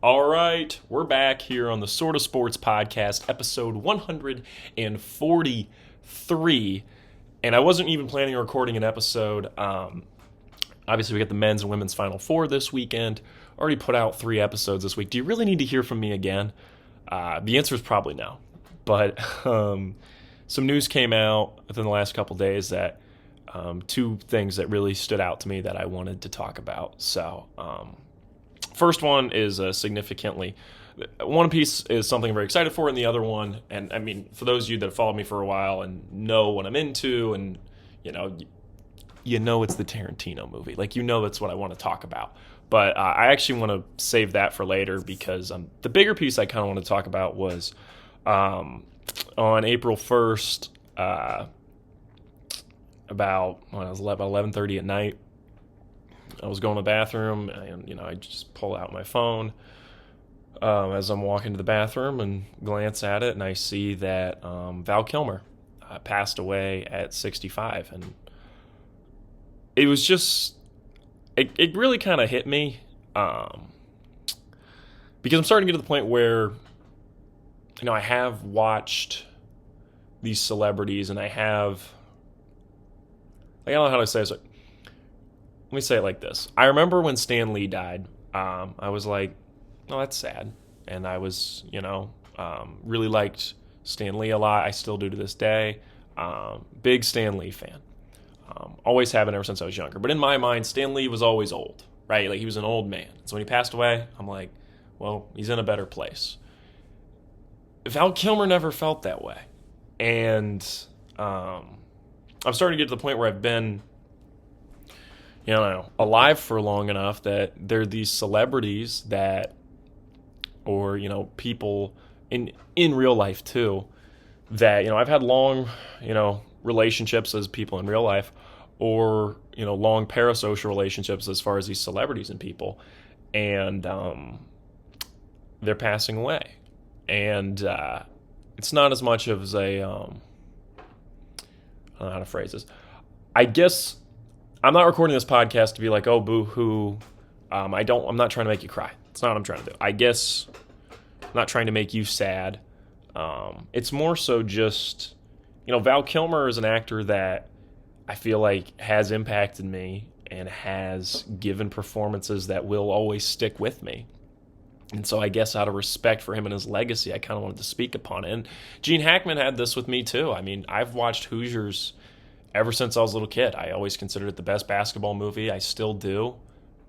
All right, we're back here on the Sort of Sports Podcast, episode 143. And I wasn't even planning on recording an episode. Obviously, we got the men's and women's Final Four this weekend. Already put out 3 episodes this week. Do you really need to hear from me again? The answer is probably no. But some news came out within the last couple days that two things that really stood out to me that I wanted to talk about. First one is significantly. One piece is something I'm very excited for, and the other one, and I mean, for those of you that have followed me for a while and know what I'm into, and it's the Tarantino movie. Like, that's what I want to talk about. But I actually want to save that for later because the bigger piece I kind of want to talk about was on April 1st, about when it was 11:30 at night. I was going to the bathroom, and I just pull out my phone as I'm walking to the bathroom and glance at it, and I see that Val Kilmer passed away at 65, and it was just it really kind of hit me because I'm starting to get to the point where I have watched these celebrities, and I don't know how to say this. Let me say it like this. I remember when Stan Lee died, I was like, oh, that's sad. And I was, really liked Stan Lee a lot. I still do to this day. Big Stan Lee fan. Always have been ever since I was younger. But in my mind, Stan Lee was always old, right? Like, he was an old man. So when he passed away, I'm like, well, he's in a better place. Val Kilmer never felt that way. And I'm starting to get to the point where I've been alive for long enough that there are these celebrities that, or people in real life too, that I've had long relationships as people in real life, or long parasocial relationships as far as these celebrities and people, and they're passing away, and it's not as much of a I don't know how to phrase this. I guess I'm not recording this podcast to be like, oh, boo-hoo. I'm not trying to make you cry. It's not what I'm trying to do. I guess I'm not trying to make you sad. It's more so just, Val Kilmer is an actor that I feel like has impacted me and has given performances that will always stick with me. And so I guess out of respect for him and his legacy, I kind of wanted to speak upon it. And Gene Hackman had this with me too. I mean, I've watched Hoosiers ever since I was a little kid. I always considered it the best basketball movie. I still do.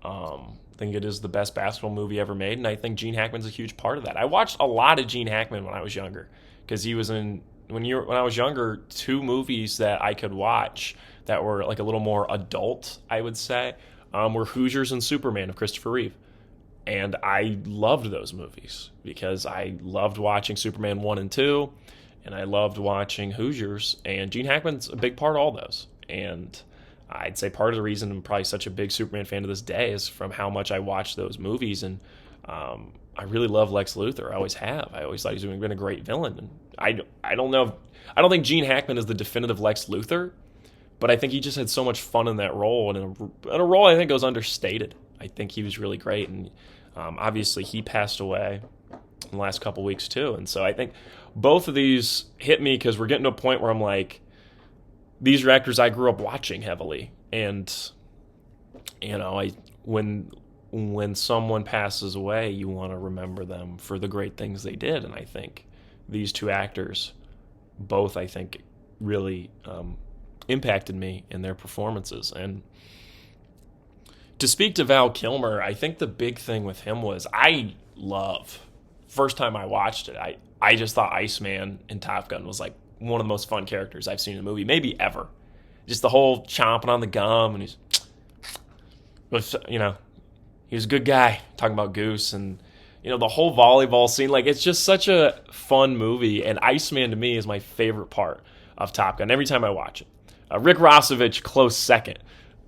I think it is the best basketball movie ever made, and I think Gene Hackman's a huge part of that. I watched a lot of Gene Hackman when I was younger because he was in when I was younger, 2 movies that I could watch that were like a little more adult, I would say, were Hoosiers and Superman of Christopher Reeve. And I loved those movies because I loved watching Superman 1 and 2, and I loved watching Hoosiers, and Gene Hackman's a big part of all those. And I'd say part of the reason I'm probably such a big Superman fan to this day is from how much I watched those movies. And I really love Lex Luthor. I always have. I always thought he's been a great villain. And I don't think Gene Hackman is the definitive Lex Luthor, but I think he just had so much fun in that role, and in a role I think goes understated. I think he was really great, and obviously he passed away in the last couple weeks too. And so I think both of these hit me because we're getting to a point where I'm like, these are actors I grew up watching heavily, and when someone passes away, you want to remember them for the great things they did. And I think these 2 actors both, I think, really impacted me in their performances. And to speak to Val Kilmer, I think the big thing with him was first time I watched it, I just thought Iceman in Top Gun was like one of the most fun characters I've seen in a movie, maybe ever. Just the whole chomping on the gum, and he was a good guy, talking about Goose, and the whole volleyball scene. Like, it's just such a fun movie, and Iceman to me is my favorite part of Top Gun every time I watch it. Rick Rossovich, close second,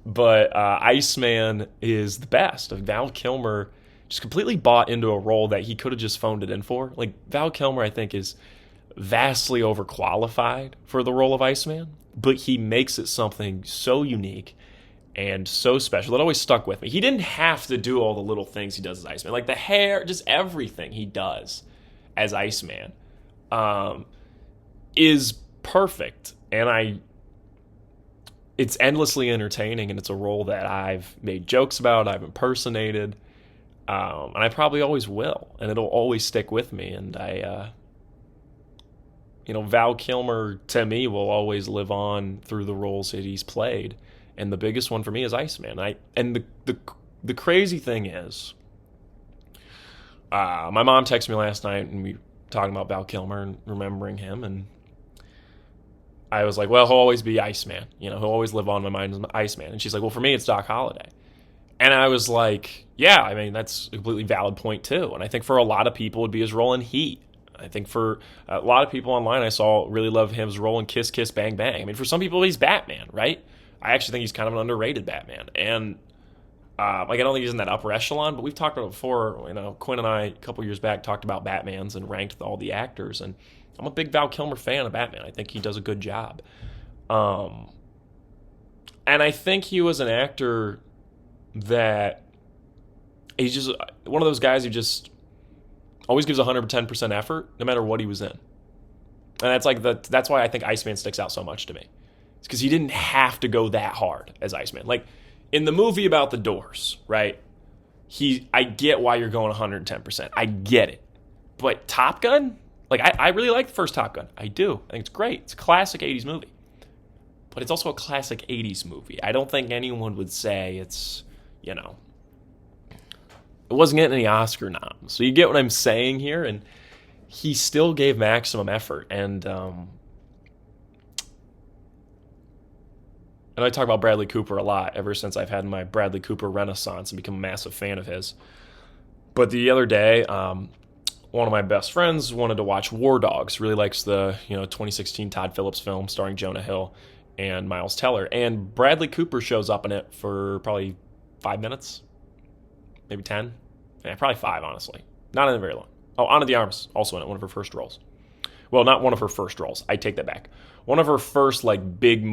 but Iceman is the best. Val Kilmer just completely bought into a role that he could have just phoned it in for. Like, Val Kilmer, I think, is vastly overqualified for the role of Iceman, but he makes it something so unique and so special. It always stuck with me. He didn't have to do all the little things he does as Iceman, like the hair, just everything he does as Iceman um, is perfect, and it's endlessly entertaining, and it's a role that I've made jokes about, I've impersonated, and I probably always will, and it'll always stick with me. And Val Kilmer to me will always live on through the roles that he's played, and the biggest one for me is Iceman. The crazy thing is, my mom texted me last night, and we were talking about Val Kilmer and remembering him, and I was like, well, he'll always be Iceman. He'll always live on in my mind as Iceman. And she's like, well, for me, it's Doc Holliday. And I was like, yeah, I mean, that's a completely valid point, too. And I think for a lot of people, it'd be his role in Heat. I think for a lot of people online I saw really love his role in Kiss Kiss Bang Bang. I mean, for some people, he's Batman, right? I actually think he's kind of an underrated Batman. And I don't think he's in that upper echelon, but we've talked about it before. Quinn and I, a couple years back, talked about Batmans and ranked all the actors. And I'm a big Val Kilmer fan of Batman. I think he does a good job. And I think he was an actor that he's just one of those guys who just always gives 110% effort no matter what he was in. And that's why I think Iceman sticks out so much to me. It's because he didn't have to go that hard as Iceman. Like in the movie about the Doors, right? I get why you're going 110%. I get it. But Top Gun? Like, I really like the first Top Gun. I do. I think it's great. It's a classic 80s movie. But it's also a classic 80s movie. I don't think anyone would say it's, it wasn't getting any Oscar noms. So you get what I'm saying here? And he still gave maximum effort. And I talk about Bradley Cooper a lot ever since I've had my Bradley Cooper renaissance and become a massive fan of his. But the other day, one of my best friends wanted to watch War Dogs. Really likes the 2016 Todd Phillips film starring Jonah Hill and Miles Teller. And Bradley Cooper shows up in it for probably 5 minutes, maybe 10. Yeah, probably 5, honestly. Not in it very long. Oh, Ana de Armas, also in it, one of her first roles. Well, not one of her first roles. I take that back. One of her first, big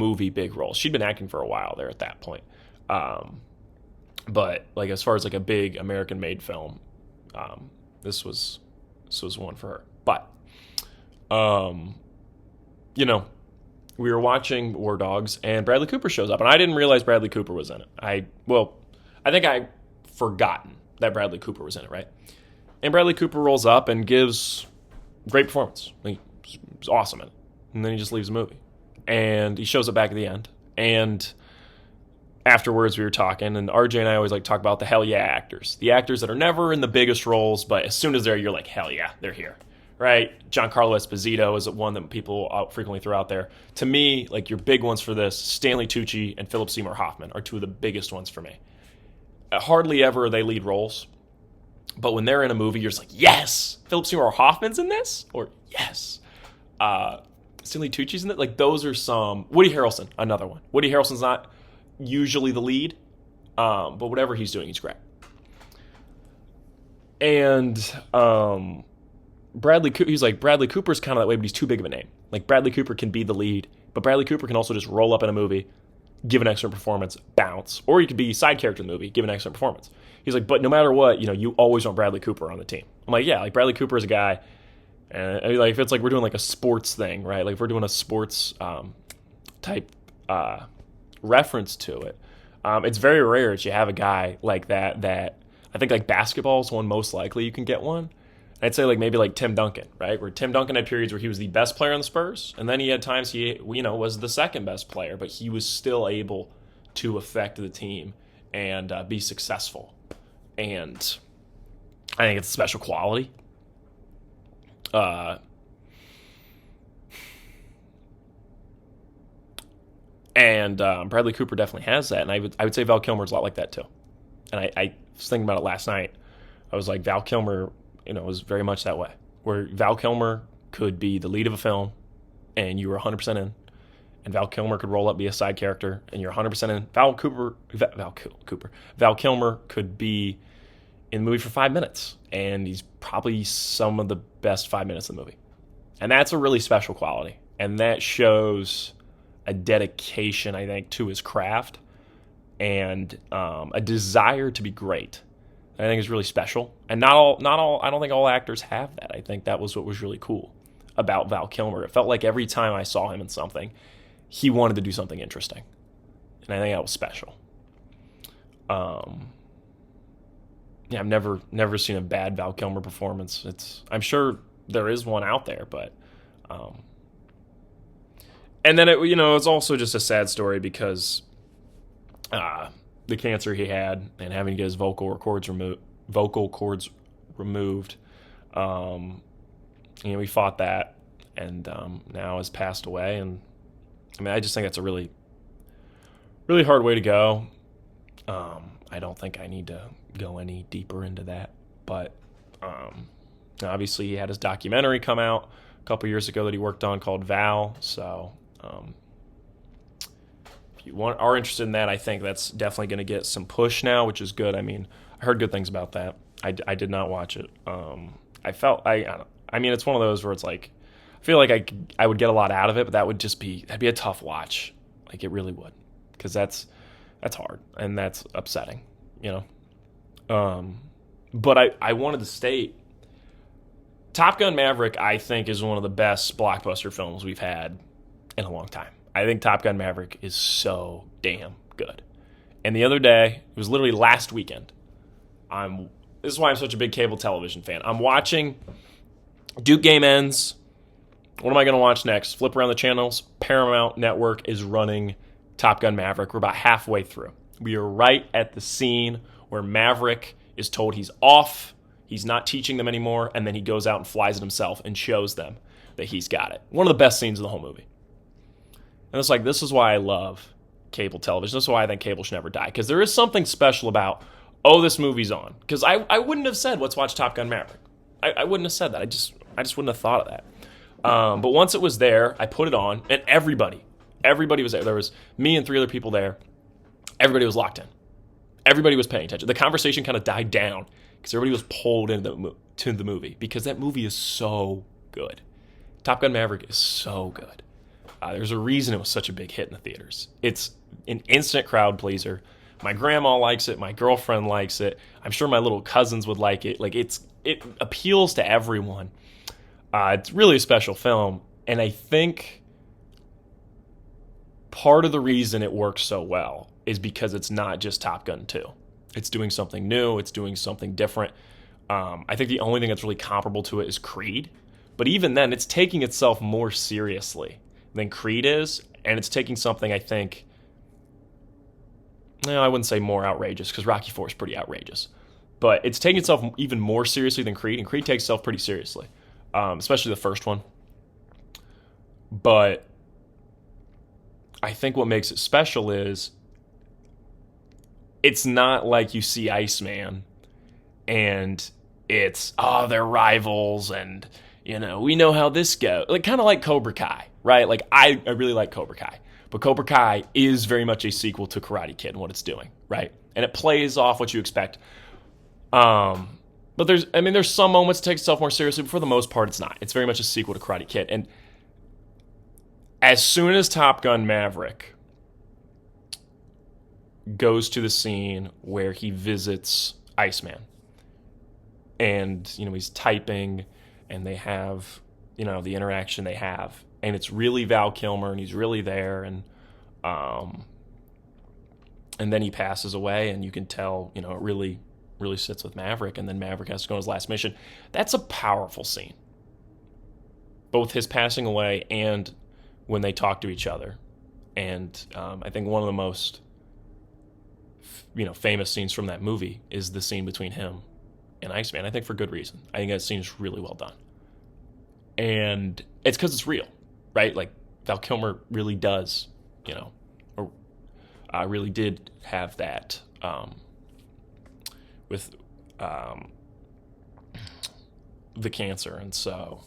roles. She'd been acting for a while there at that point. But, as far as, a big American-made film, this was one for her. But, we were watching War Dogs, and Bradley Cooper shows up. And I didn't realize Bradley Cooper was in it. I think I forgotten that Bradley Cooper was in it, right? And Bradley Cooper rolls up and gives a great performance. He's awesome in it. And then he just leaves the movie. And he shows up back at the end. And afterwards we were talking, and RJ and I always talk about the hell yeah actors. The actors that are never in the biggest roles, but as soon as they're, you're like, hell yeah, they're here. Right? Giancarlo Esposito is one that people frequently throw out there. To me, your big ones for this, Stanley Tucci and Philip Seymour Hoffman are two of the biggest ones for me. Hardly ever are they lead roles. But when they're in a movie, you're just like, yes! Philip Seymour Hoffman's in this? Or, yes! Stanley Tucci's in it? Those are some... Woody Harrelson, another one. Woody Harrelson's not usually the lead, but whatever he's doing, he's great. And Bradley Cooper's kind of that way, but he's too big of a name. Bradley Cooper can be the lead, but Bradley Cooper can also just roll up in a movie, give an excellent performance, bounce. Or he could be side character in the movie, give an excellent performance. He's like, but no matter what, you always want Bradley Cooper on the team. I'm like, yeah, Bradley Cooper is a guy, and if it's we're doing a sports thing, right? If we're doing a sports type reference to it, it's very rare that you have a guy like that I think basketball is one most likely you can get one. I'd say maybe Tim Duncan, right? Where Tim Duncan had periods where he was the best player on the Spurs, and then he had times he was the second best player, but he was still able to affect the team and be successful. And I think it's a special quality. And Bradley Cooper definitely has that, and I would say Val Kilmer's a lot like that too. And I was thinking about it last night. I was like, Val Kilmer, was very much that way, where Val Kilmer could be the lead of a film, and you were 100% in, and Val Kilmer could roll up, be a side character, and you're 100% in. Val Kilmer could be in the movie for 5 minutes, and he's probably some of the best 5 minutes of the movie. And that's a really special quality, and that shows a dedication, I think, to his craft and a desire to be great. I think is really special, and not all. I don't think all actors have that. I think that was what was really cool about Val Kilmer. It felt like every time I saw him in something, he wanted to do something interesting, and I think that was special. Yeah, I've never seen a bad Val Kilmer performance. I'm sure there is one out there, but and then it's also just a sad story because the cancer he had and having to get his vocal cords removed. He fought that, and now has passed away. And I mean, I just think that's a really, really hard way to go. I don't think I need to go any deeper into that, but obviously he had his documentary come out a couple years ago that he worked on called Val. So if you are interested in that, I think that's definitely going to get some push now, which is good. I mean, I heard good things about that. I did not watch it. I mean, it's one of those where it's like, I feel like I would get a lot out of it, but that'd be a tough watch. Like, it really would, because that's hard and that's upsetting, But I wanted to state, Top Gun Maverick, I think, is one of the best blockbuster films we've had in a long time. I think Top Gun Maverick is so damn good. And the other day, it was literally last weekend, this is why I'm such a big cable television fan. I'm watching Duke Game ends. What am I going to watch next? Flip around the channels. Paramount Network is running Top Gun Maverick. We're about halfway through. We are right at the scene where Maverick is told he's off, he's not teaching them anymore, and then he goes out and flies it himself and shows them that he's got it. One of the best scenes of the whole movie. And it's like, this is why I love cable television. This is why I think cable should never die. Because there is something special about, this movie's on. Because I wouldn't have said, let's watch Top Gun Maverick. I wouldn't have said that. I just wouldn't have thought of that. But once it was there, I put it on, and everybody was there. There was me and 3 other people there. Everybody was locked in. Everybody was paying attention. The conversation kind of died down because everybody was pulled into the movie, because that movie is so good. Top Gun Maverick is so good. There's a reason it was such a big hit in the theaters. It's an instant crowd pleaser. My grandma likes it. My girlfriend likes it. I'm sure my little cousins would like it. Like, it appeals to everyone. It's really a special film, and I think part of the reason it works so well is because it's not just Top Gun 2. It's doing something new. It's doing something different. I think the only thing that's really comparable to it is Creed, but even then, it's taking itself more seriously than Creed is, and it's taking something, I think, I wouldn't say more outrageous, because Rocky IV is pretty outrageous, but it's taking itself even more seriously than Creed, and Creed takes itself pretty seriously, especially the first one. But I think what makes it special is it's not like you see Iceman and it's, they're rivals and, we know how this goes. Like, kind of like Cobra Kai, right? Like, I really like Cobra Kai. But Cobra Kai is very much a sequel to Karate Kid and what it's doing, right? And it plays off what you expect. But there's some moments it takes itself more seriously, but for the most part, it's not. It's very much a sequel to Karate Kid. And as soon as Top Gun Maverick goes to the scene where he visits Iceman, and, he's typing, and they have, the interaction they have, and it's really Val Kilmer, and he's really there, and then he passes away, and you can tell, it really, really sits with Maverick, and then Maverick has to go on his last mission. That's a powerful scene. Both his passing away and when they talk to each other. And I think one of the most, famous scenes from that movie is the scene between him and Iceman. I think for good reason. I think that scene is really well done. And it's because it's real, right? Like, Val Kilmer really does, or really did have that with the cancer. And so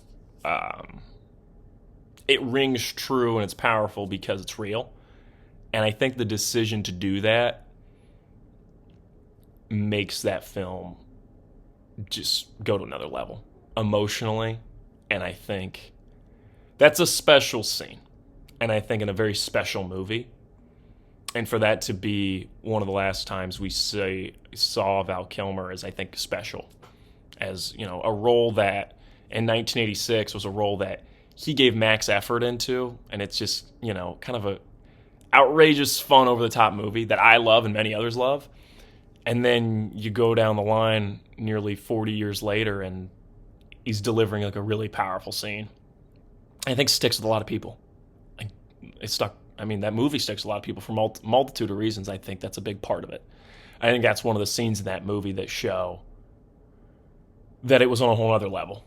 it rings true, and it's powerful because it's real. And I think the decision to do that makes that film just go to another level emotionally. And I think that's a special scene. And I think in a very special movie. and for that to be one of the last times we saw Val Kilmer is, I think, special. As a role that in 1986 was a role that he gave max effort into, and it's just kind of a outrageous, fun, over the top movie that I love and many others love. And then you go down the line nearly 40 years later, and he's delivering like a really powerful scene. I think sticks with a lot of people. Like, it stuck. I mean, that movie sticks with a lot of people for multitude of reasons. I think that's a big part of it. I think that's one of the scenes in that movie that show that it was on a whole other level.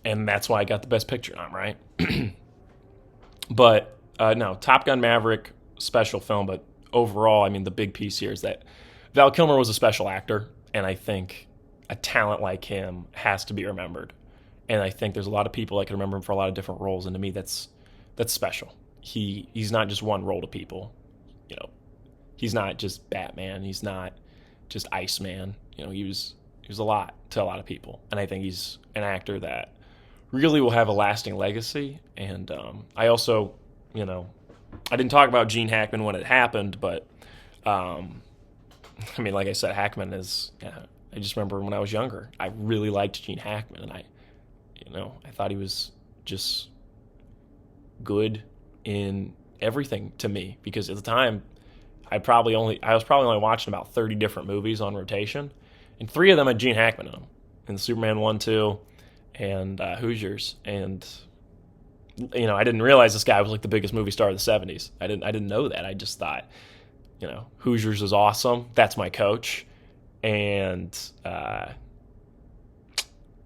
And that's why I got the Best Picture nom, right? But, no, Top Gun Maverick, special film. But overall, I mean, the big piece here is that Val Kilmer was a special actor. And I think a talent like him has to be remembered. And I think there's a lot of people that can remember him for a lot of different roles. And to me, that's special. He's not just one role to people. He's not just Batman. He's not just Iceman. He was a lot to a lot of people. And I think he's an actor that really will have a lasting legacy. And I also, I didn't talk about Gene Hackman when it happened, but I mean, like I said, Hackman is. I just remember when I was younger, I really liked Gene Hackman, and I thought he was just good in everything to me, because at the time I was probably only watching about 30 different movies on rotation, and 3 of them had Gene Hackman in them, and Superman 1, 2, and Hoosiers. And I didn't realize this guy was like the biggest movie star of the 70s. I didn't know that. I just thought Hoosiers is awesome. That's my coach. And I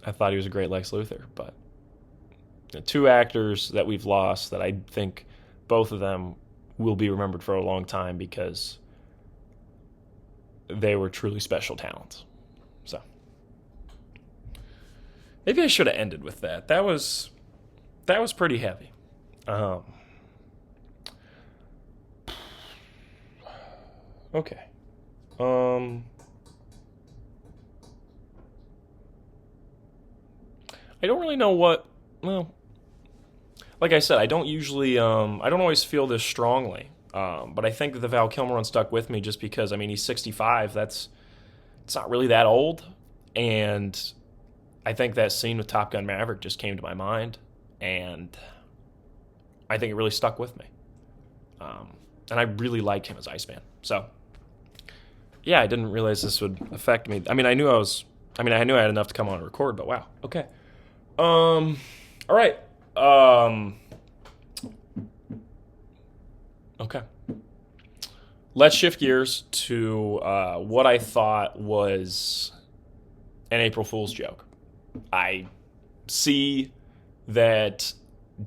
thought he was a great Lex Luthor. But 2 actors that we've lost that I think both of them will be remembered for a long time because they were truly special talents. So maybe I should have ended with that. That was pretty heavy. Okay. I don't really know what. Well, like I said, I don't always feel this strongly. But I think that the Val Kilmer one stuck with me just because, I mean, he's 65. It's not really that old. And I think that scene with Top Gun Maverick just came to my mind. And I think it really stuck with me. And I really liked him as Iceman. So, yeah, I didn't realize this would affect me. I mean, I knew I had enough to come on and record, but wow. Okay. All right. Okay. Let's shift gears to what I thought was an April Fool's joke. I see that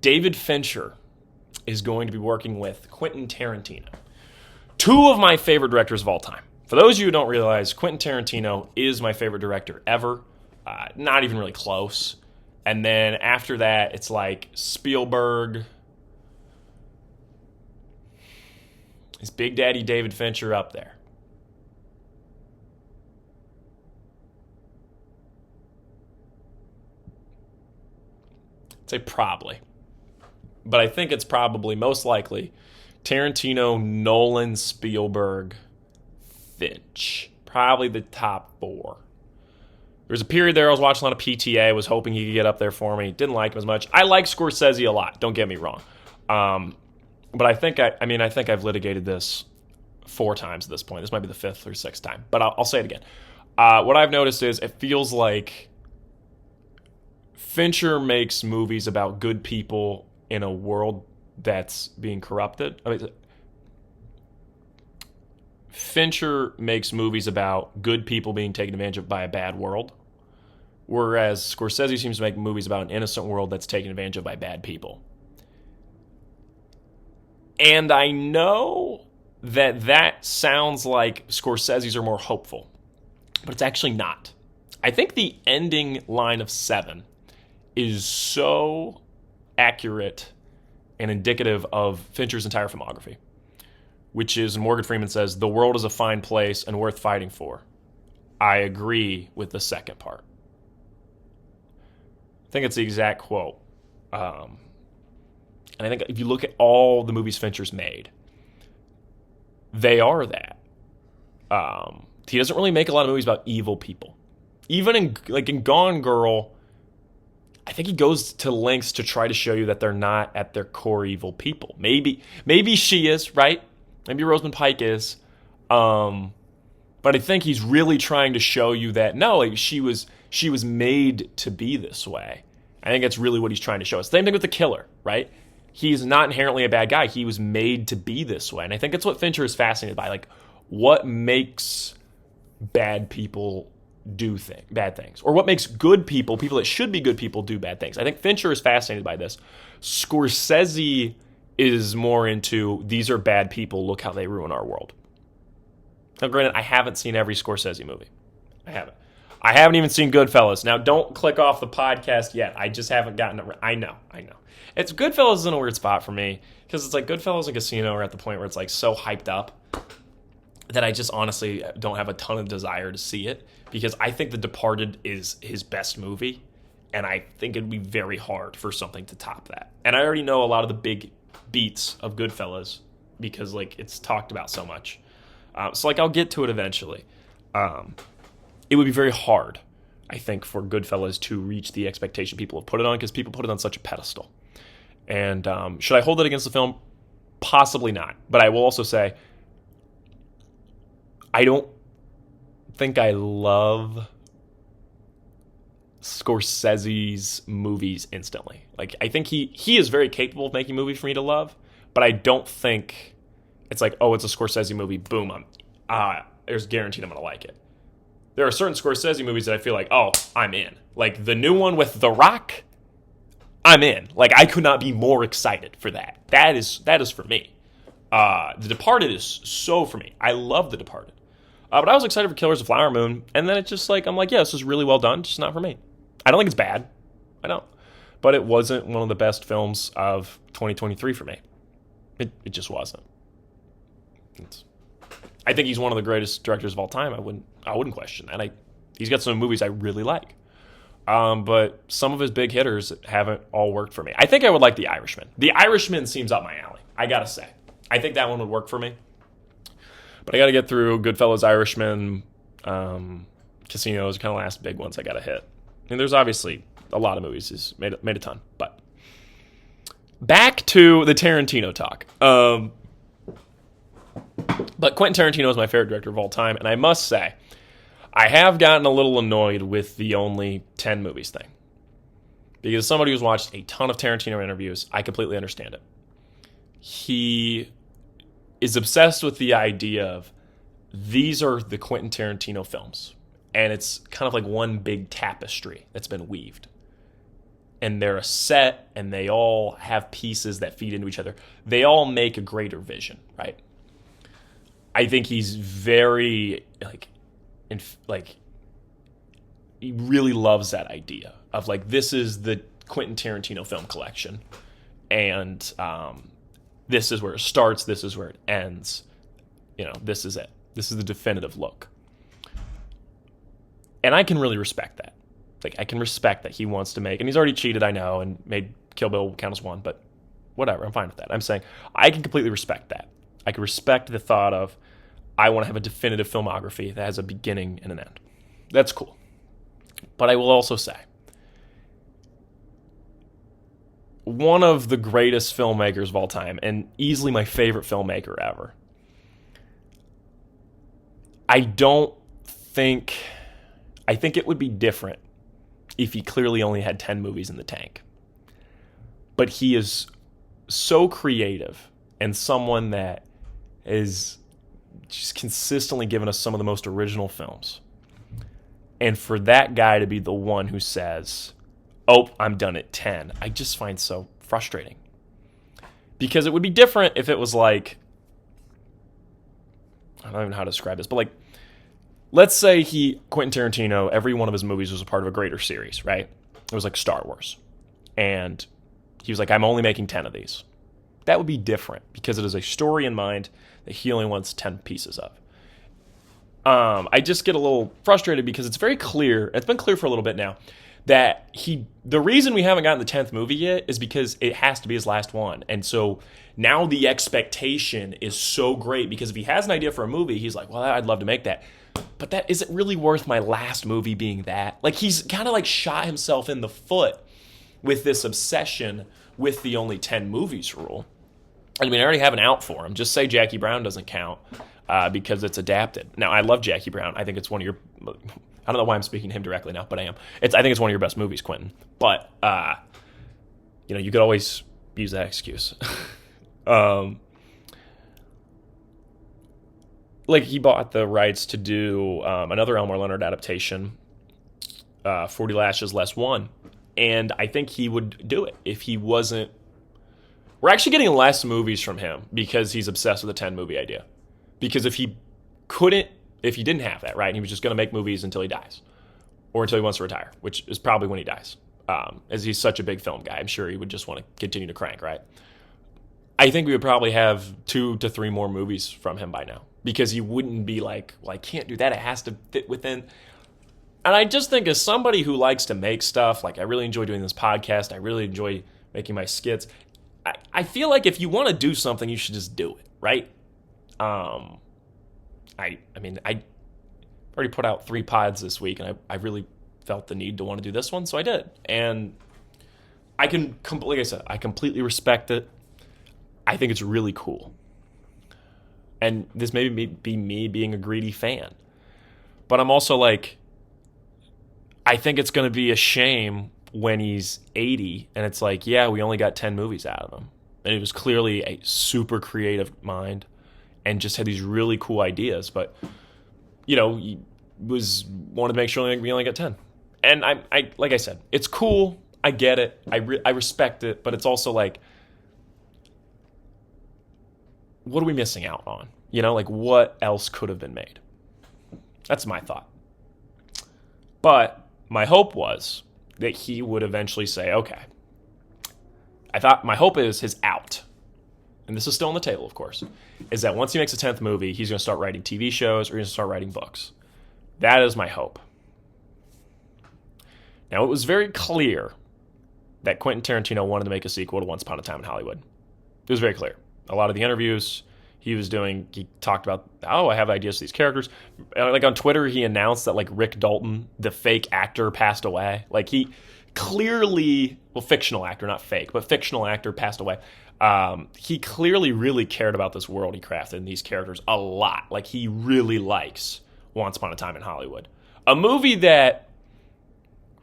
David Fincher is going to be working with Quentin Tarantino, 2 of my favorite directors of all time. For those of you who don't realize, Quentin Tarantino is my favorite director ever. Not even really close. And then after that, it's like Spielberg. Is Big Daddy David Fincher up there? I'd say probably. But I think it's probably most likely Tarantino, Nolan, Spielberg, Finch. Probably the top 4. There was a period there I was watching a lot of PTA, was hoping he could get up there for me. Didn't like him as much. I like Scorsese a lot, don't get me wrong. But I think I've litigated this 4 times at this point. This might be the 5th or 6th time, but I'll say it again. What I've noticed is it feels like Fincher makes movies about good people in a world that's being corrupted. Fincher makes movies about good people being taken advantage of by a bad world, whereas Scorsese seems to make movies about an innocent world that's taken advantage of by bad people. And I know that sounds like Scorsese's are more hopeful, but it's actually not. I think the ending line of 7 is so accurate and indicative of Fincher's entire filmography, which is, and Morgan Freeman says, the world is a fine place and worth fighting for. I agree with the second part. I think it's the exact quote. And I think if you look at all the movies Fincher's made, they are that. He doesn't really make a lot of movies about evil people. Even in Gone Girl, I think he goes to lengths to try to show you that they're not at their core evil people. Maybe she is, right? Maybe Rosamund Pike is. But I think he's really trying to show you that no, like she was made to be this way. I think that's really what he's trying to show us. Same thing with the killer, right? He's not inherently a bad guy. He was made to be this way. And I think that's what Fincher is fascinated by. Like, what makes bad people do bad things? Or what makes good people that should be good people, do bad things? I think Fincher is fascinated by this. Scorsese is more into, these are bad people, look how they ruin our world. Now, granted, I haven't seen every Scorsese movie. I haven't even seen Goodfellas. Now, don't click off the podcast yet. I just haven't gotten it. I know. It's Goodfellas is in a weird spot for me because it's like Goodfellas and Casino are at the point where it's like so hyped up that I just honestly don't have a ton of desire to see it because I think The Departed is his best movie, and I think it'd be very hard for something to top that. And I already know a lot of the big beats of Goodfellas because like it's talked about so much. So like I'll get to it eventually. It would be very hard, I think, for Goodfellas to reach the expectation people have put it on because people put it on such a pedestal. And should I hold it against the film? Possibly not. But I will also say, I don't think I love Scorsese's movies instantly. Like, I think he is very capable of making movies for me to love, but I don't think it's like, oh, it's a Scorsese movie, boom, there's guaranteed I'm going to like it. There are certain Scorsese movies that I feel like, oh, I'm in. Like, the new one with The Rock, I'm in. Like, I could not be more excited for that. That is for me. The Departed is so for me. I love The Departed. But I was excited for Killers of the Flower Moon, and then it's just like, I'm like, yeah, this is really well done, just not for me. I don't think it's bad. I don't. But it wasn't one of the best films of 2023 for me. It just wasn't. I think he's one of the greatest directors of all time. I wouldn't question that. He's got some movies I really like. But some of his big hitters haven't all worked for me. I think I would like The Irishman. The Irishman seems up my alley, I gotta say. I think that one would work for me. But I gotta get through Goodfellas, Irishman, Casino is kind of the last big ones I gotta hit. And there's obviously a lot of movies. He's made a ton. But back to the Tarantino talk. But Quentin Tarantino is my favorite director of all time, and I must say, I have gotten a little annoyed with the only 10 movies thing. Because as somebody who's watched a ton of Tarantino interviews, I completely understand it. He is obsessed with the idea of these are the Quentin Tarantino films, and it's kind of like one big tapestry that's been weaved. And they're a set, and they all have pieces that feed into each other. They all make a greater vision, right? I think he's very, he really loves that idea of, like, this is the Quentin Tarantino film collection. And this is where it starts, this is where it ends. This is it. This is the definitive look. And I can really respect that. Like, I can respect that he wants to make, and he's already cheated, I know, and made Kill Bill count as one, but whatever, I'm fine with that. I'm saying I can completely respect that. I can respect the thought of, I want to have a definitive filmography that has a beginning and an end. That's cool. But I will also say, one of the greatest filmmakers of all time, and easily my favorite filmmaker ever, I think it would be different if he clearly only had 10 movies in the tank. But he is so creative and someone that is just consistently given us some of the most original films. And for that guy to be the one who says, oh, I'm done at 10, I just find so frustrating. Because it would be different if it was like, I don't even know how to describe this, but like, let's say Quentin Tarantino, every one of his movies was a part of a greater series, right? It was like Star Wars. And he was like, I'm only making 10 of these. That would be different because it is a story in mind that he only wants 10 pieces of. I just get a little frustrated because it's very clear, it's been clear for a little bit now, that the reason we haven't gotten the 10th movie yet is because it has to be his last one. And so now the expectation is so great because if he has an idea for a movie, he's like, well, I'd love to make that. But that is it really worth my last movie being that? Like, he's kind of like shot himself in the foot with this obsession with the only 10 movies rule. I mean, I already have an out for him. Just say Jackie Brown doesn't count because it's adapted. Now, I love Jackie Brown. I think it's one of your... I don't know why I'm speaking to him directly now, but I am. I think it's one of your best movies, Quentin. But, you could always use that excuse. He bought the rights to do another Elmore Leonard adaptation, 40 Lashes Less One. And I think he would do it if he wasn't... We're actually getting less movies from him because he's obsessed with the 10-movie idea. Because if he didn't have that, right, and he was just going to make movies until he dies, or until he wants to retire, which is probably when he dies, as he's such a big film guy, I'm sure he would just want to continue to crank, right? I think we would probably have 2 to 3 more movies from him by now, because he wouldn't be like, well, I can't do that, it has to fit within... And I just think as somebody who likes to make stuff, like I really enjoy doing this podcast, I really enjoy making my skits, I feel like if you want to do something, you should just do it, right? I already put out 3 pods this week, and I really felt the need to want to do this one, so I did. And like I said, I completely respect it. I think it's really cool. And this may be me being a greedy fan. But I'm also like, I think it's going to be a shame when he's 80, and it's like, yeah, we only got 10 movies out of him. And he was clearly a super creative mind and just had these really cool ideas. But, he wanted to make sure we only got 10. And I like I said, it's cool. I get it. I respect it. But it's also like, what are we missing out on? What else could have been made? That's my thought. But my hope was that he would eventually say, okay, my hope is his out, and this is still on the table, of course, is that once he makes a 10th movie, he's going to start writing TV shows or he's going to start writing books. That is my hope. Now, it was very clear that Quentin Tarantino wanted to make a sequel to Once Upon a Time in Hollywood. It was very clear. A lot of the interviews he talked about, I have ideas for these characters. Like on Twitter, he announced that like Rick Dalton, the fake actor, passed away. Like he clearly, fictional actor, not fake, but fictional actor passed away. He clearly really cared about this world he crafted and these characters a lot. Like he really likes Once Upon a Time in Hollywood. A movie that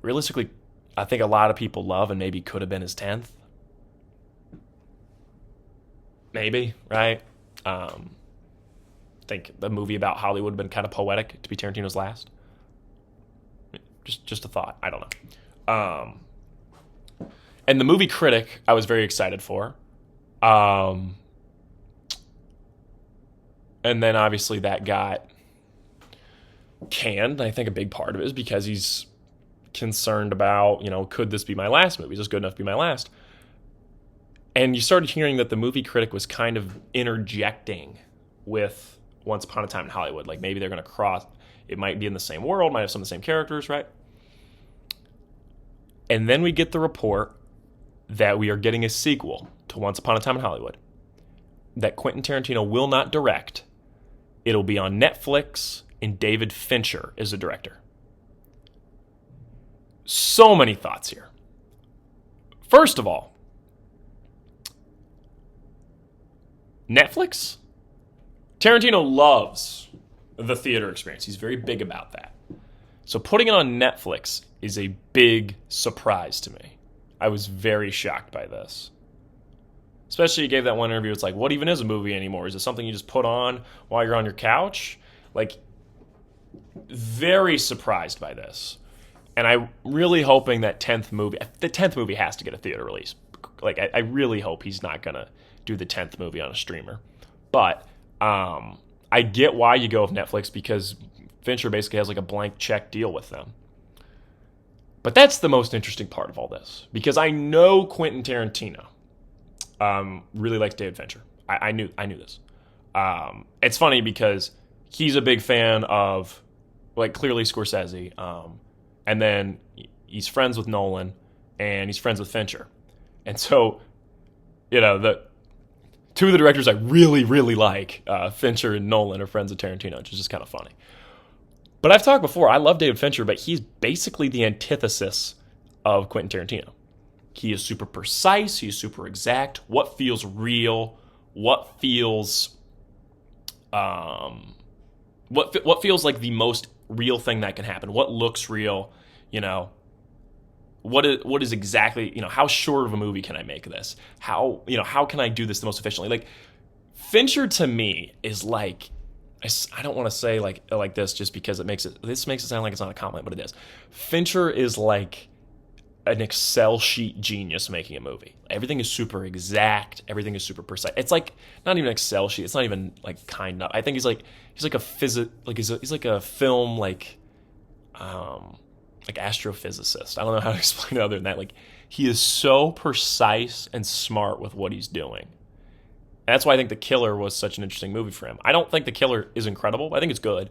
realistically I think a lot of people love and maybe could have been his 10th. Maybe, right? I think the movie about Hollywood would have been kind of poetic to be Tarantino's last. Just a thought. I don't know. And the movie Critic, I was very excited for. And then obviously that got canned. I think a big part of it is because he's concerned about, could this be my last movie? Is this good enough to be my last? And you started hearing that the movie Critic was kind of interjecting with Once Upon a Time in Hollywood. Like maybe they're going to cross. It might be in the same world, might have some of the same characters, right? And then we get the report that we are getting a sequel to Once Upon a Time in Hollywood that Quentin Tarantino will not direct. It'll be on Netflix, and David Fincher is the director. So many thoughts here. First of all, Netflix? Tarantino loves the theater experience. He's very big about that. So putting it on Netflix is a big surprise to me. I was very shocked by this. Especially he gave that one interview. It's like, what even is a movie anymore? Is it something you just put on while you're on your couch? Like, very surprised by this. And I'm really hoping that the 10th movie has to get a theater release. Like, I really hope he's not going to do the 10th movie on a streamer. But I get why you go with Netflix because Fincher basically has like a blank check deal with them. But that's the most interesting part of all this. Because I know Quentin Tarantino really likes David Fincher. I knew this. It's funny because he's a big fan of, like, clearly Scorsese. And then he's friends with Nolan, and he's friends with Fincher. And so, the two of the directors I really, really like, Fincher and Nolan, are friends with Tarantino, which is just kind of funny. But I've talked before, I love David Fincher, but he's basically the antithesis of Quentin Tarantino. He is super precise, he's super exact. What feels real, what feels what feels like the most real thing that can happen, what looks real, what is exactly, how short of a movie can I make this? How can I do this the most efficiently? Like, Fincher to me is like, I don't want to say like this just because this makes it sound like it's not a compliment, but it is. Fincher is like an Excel sheet genius making a movie. Everything is super exact. Everything is super precise. It's like not even an Excel sheet. It's not even like kind of. I think he's like a he's like a film like astrophysicist. I don't know how to explain it other than that. Like, he is so precise and smart with what he's doing. And that's why I think The Killer was such an interesting movie for him. I don't think The Killer is incredible. I think it's good.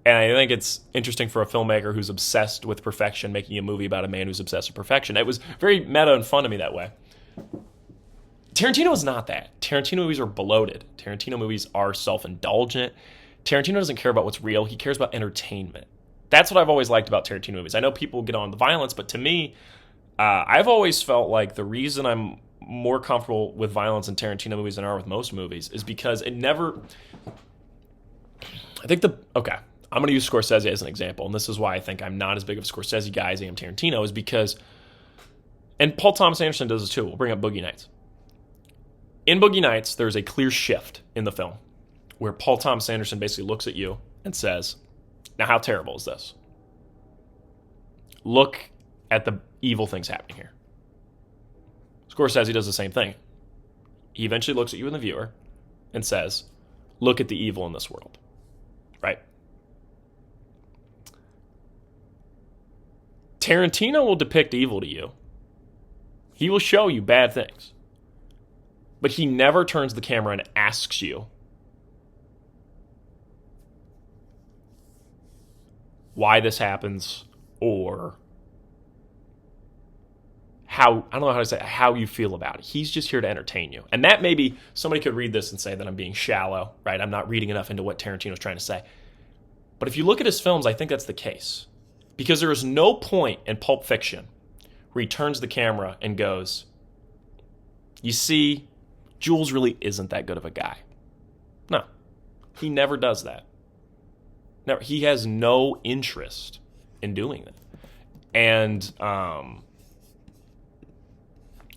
And I think it's interesting for a filmmaker who's obsessed with perfection making a movie about a man who's obsessed with perfection. It was very meta and fun to me that way. Tarantino is not that. Tarantino movies are bloated. Tarantino movies are self-indulgent. Tarantino doesn't care about what's real. He cares about entertainment. That's what I've always liked about Tarantino movies. I know people get on the violence, but to me, I've always felt like the reason I'm more comfortable with violence in Tarantino movies than I are with most movies is because it never... Okay, I'm going to use Scorsese as an example, and this is why I think I'm not as big of a Scorsese guy as I am Tarantino, is because... And Paul Thomas Anderson does this too. We'll bring up Boogie Nights. In Boogie Nights, there's a clear shift in the film where Paul Thomas Anderson basically looks at you and says, now how terrible is this? Look at the evil things happening here. Scorsese does the same thing. He eventually looks at you and the viewer and says, look at the evil in this world. Right? Tarantino will depict evil to you. He will show you bad things. But he never turns the camera and asks you why this happens or how, I don't know how to say, how you feel about it. He's just here to entertain you. And that maybe somebody could read this and say that I'm being shallow, right? I'm not reading enough into what Tarantino's trying to say. But if you look at his films, I think that's the case. Because there is no point in Pulp Fiction where he turns the camera and goes, you see, Jules really isn't that good of a guy. No, he never does that. Never. He has no interest in doing that. And I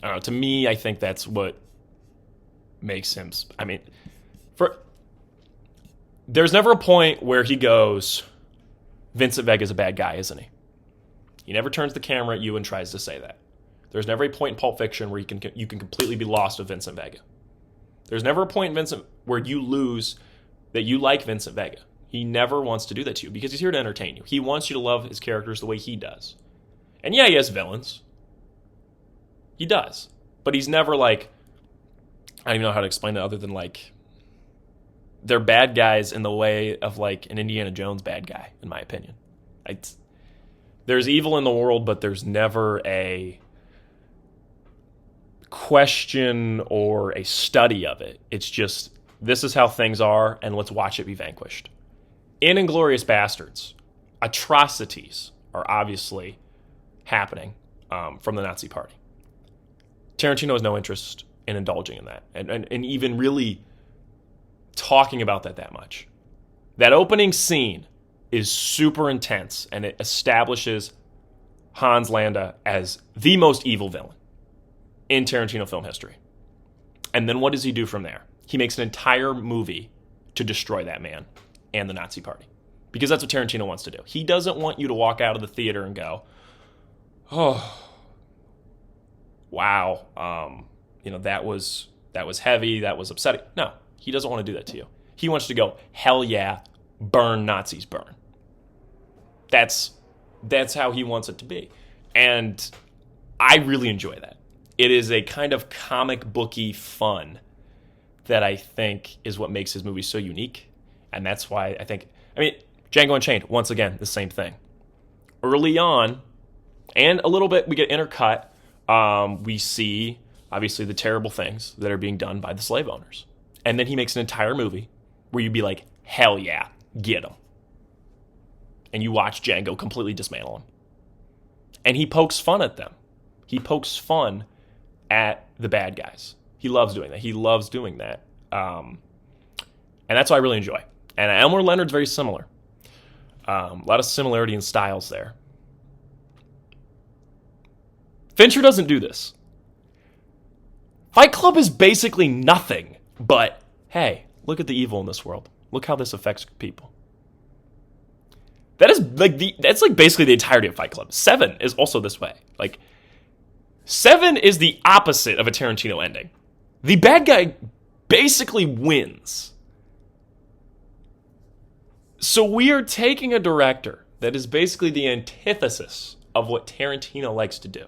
don't know, to me, I think that's what makes him... I mean, there's never a point where he goes, Vincent Vega's a bad guy, isn't he? He never turns the camera at you and tries to say that. There's never a point in Pulp Fiction where you can completely be lost with Vincent Vega. There's never a point in Vincent where you lose that you like Vincent Vega. He never wants to do that to you because he's here to entertain you. He wants you to love his characters the way he does. And yeah, he has villains. He does. But he's never like, I don't even know how to explain it other than like, they're bad guys in the way of like an Indiana Jones bad guy, in my opinion. There's evil in the world, but there's never a question or a study of it. It's just, this is how things are, and let's watch it be vanquished. In Inglourious Bastards, atrocities are obviously happening from the Nazi Party. Tarantino has no interest in indulging in that, and even really talking about that much. That opening scene is super intense, and it establishes Hans Landa as the most evil villain in Tarantino film history. And then what does he do from there? He makes an entire movie to destroy that man and the Nazi Party. Because that's what Tarantino wants to do. He doesn't want you to walk out of the theater and go, oh, wow, that was heavy, that was upsetting. No, he doesn't want to do that to you. He wants you to go, hell yeah, burn Nazis, burn. That's how he wants it to be. And I really enjoy that. It is a kind of comic booky fun that I think is what makes his movies so unique. And that's why Django Unchained, once again, the same thing. Early on, And a little bit, we get intercut. We see, obviously, the terrible things that are being done by the slave owners. And then he makes an entire movie where you'd be like, hell yeah, get him. And you watch Django completely dismantle him. And he pokes fun at them. He pokes fun at the bad guys. He loves doing that. He loves doing that. And that's what I really enjoy. And Elmore Leonard's very similar. A lot of similarity in styles there. Fincher doesn't do this. Fight Club is basically nothing but, hey, look at the evil in this world. Look how this affects people. That's basically the entirety of Fight Club. 7 is also this way. 7 is the opposite of a Tarantino ending. The bad guy basically wins. So we are taking a director that is basically the antithesis of what Tarantino likes to do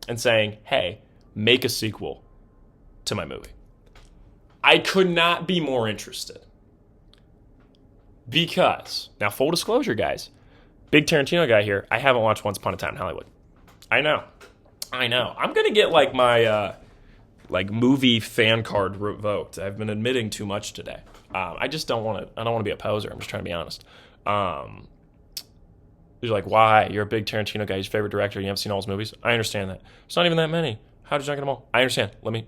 and saying, hey, make a sequel to my movie. I could not be more interested. Because, now full disclosure, guys, big Tarantino guy here, I haven't watched Once Upon a Time in Hollywood. I know. I'm going to get my movie fan card revoked. I've been admitting too much today. I just don't want to. I don't want to be a poser. I'm just trying to be honest. You're like, why? You're a big Tarantino guy. He's your favorite director. You haven't seen all his movies. I understand that. It's not even that many. How did you not get them all? I understand. Let me.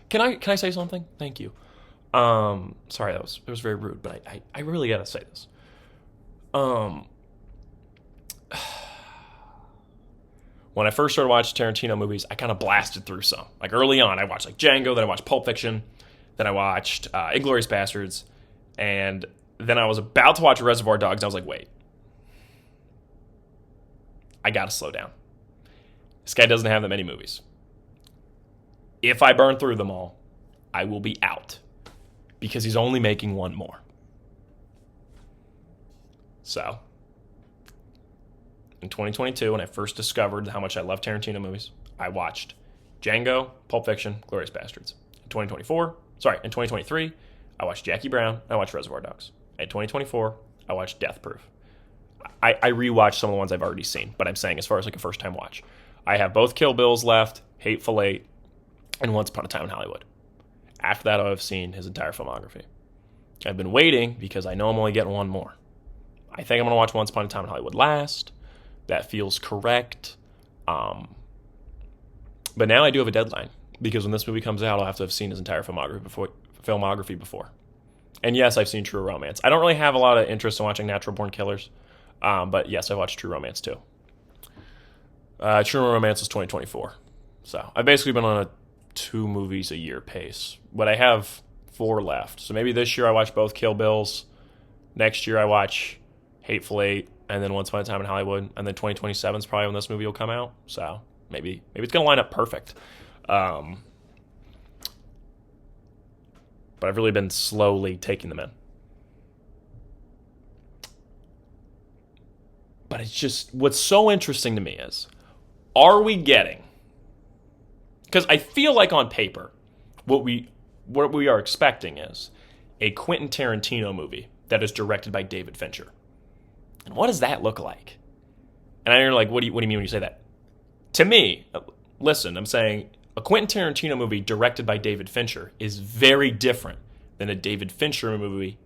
Can I say something? Thank you. Sorry, it was very rude, but I really gotta say this. When I first started watching Tarantino movies, I kind of blasted through some. Like early on, I watched Django, then I watched Pulp Fiction, then I watched Inglourious Basterds, and then I was about to watch Reservoir Dogs, and I was like, wait. I gotta slow down. This guy doesn't have that many movies. If I burn through them all, I will be out. Because he's only making one more. So, in 2022, when I first discovered how much I love Tarantino movies, I watched Django, Pulp Fiction, Inglourious Basterds. In 2023, I watched Jackie Brown, I watched Reservoir Dogs. In 2024, I watched Death Proof. I rewatched some of the ones I've already seen, but I'm saying as far as a first-time watch. I have both Kill Bills left, Hateful Eight, and Once Upon a Time in Hollywood. After that, I've seen his entire filmography. I've been waiting because I know I'm only getting one more. I think I'm going to watch Once Upon a Time in Hollywood last. That feels correct. But now I do have a deadline because when this movie comes out, I'll have to have seen his entire filmography before. And yes, I've seen True Romance. I don't really have a lot of interest in watching Natural Born Killers, but yes, I watched True Romance too. True Romance is 2024. So I've basically been on a 2 movies a year pace, but I have 4 left. So maybe this year I watch both Kill Bills. Next year I watch Hateful Eight, and then Once Upon a Time in Hollywood, and then 2027 is probably when this movie will come out. So maybe it's gonna line up perfect. But I've really been slowly taking them in. But it's just, what's so interesting to me is, are we getting, because I feel like on paper, what we are expecting is a Quentin Tarantino movie that is directed by David Fincher. And what does that look like? And you're like, what do you mean when you say that? To me, listen, I'm saying a Quentin Tarantino movie directed by David Fincher is very different than a David Fincher movie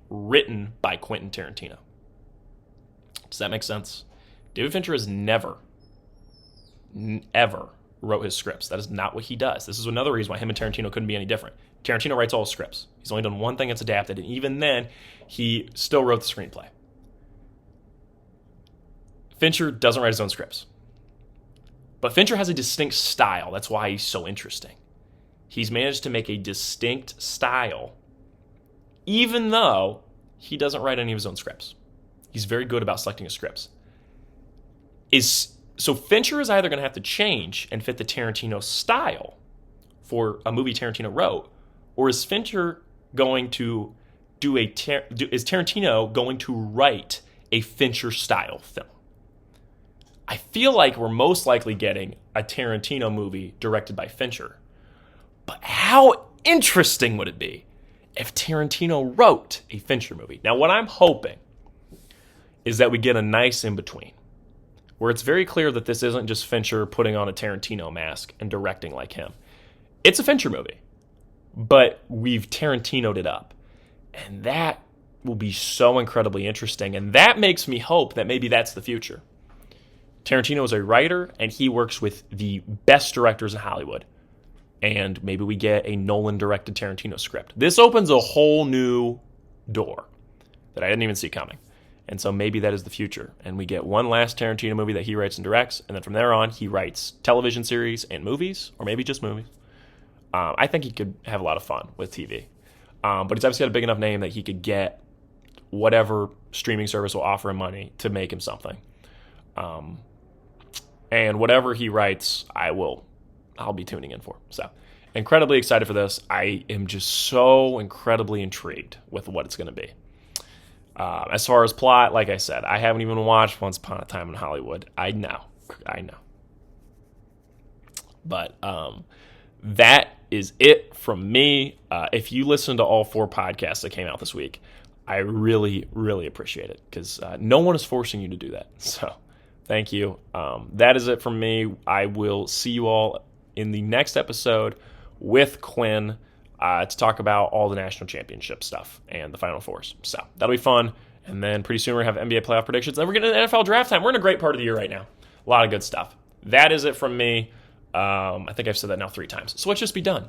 written by Quentin Tarantino. Does that make sense? David Fincher has never wrote his scripts. That is not what he does. This is another reason why him and Tarantino couldn't be any different. Tarantino writes all his scripts. He's only done one thing that's adapted, and even then, he still wrote the screenplay. Fincher doesn't write his own scripts. But Fincher has a distinct style. That's why he's so interesting. He's managed to make a distinct style, even though he doesn't write any of his own scripts. He's very good about selecting his scripts. So Fincher is either going to have to change and fit the Tarantino style for a movie Tarantino wrote, or is Fincher going to is Tarantino going to write a Fincher style film? I feel like we're most likely getting a Tarantino movie directed by Fincher. But how interesting would it be if Tarantino wrote a Fincher movie? Now, what I'm hoping is that we get a nice in-between, where it's very clear that this isn't just Fincher putting on a Tarantino mask and directing like him. It's a Fincher movie, but we've Tarantino'd it up. And that will be so incredibly interesting. And that makes me hope that maybe that's the future. Tarantino is a writer, and he works with the best directors in Hollywood. And maybe we get a Nolan-directed Tarantino script. This opens a whole new door that I didn't even see coming. And so maybe that is the future. And we get one last Tarantino movie that he writes and directs, and then from there on, he writes television series and movies, or maybe just movies. I think he could have a lot of fun with TV. But he's obviously got a big enough name that he could get whatever streaming service will offer him money to make him something. And whatever he writes, I'll be tuning in for. So incredibly excited for this. I am just so incredibly intrigued with what it's going to be. As far as plot, like I said, I haven't even watched Once Upon a Time in Hollywood. I know. But that is it from me. If you listen to all 4 podcasts that came out this week, I really, really appreciate it, because no one is forcing you to do that. So thank you. That is it from me. I will see you all in the next episode with Quinn to talk about all the national championship stuff and the Final Fours. So that'll be fun. And then pretty soon we're going to have NBA playoff predictions. Then we're getting to NFL draft time. We're in a great part of the year right now. A lot of good stuff. That is it from me. I think I've said that now 3 times. So let's just be done.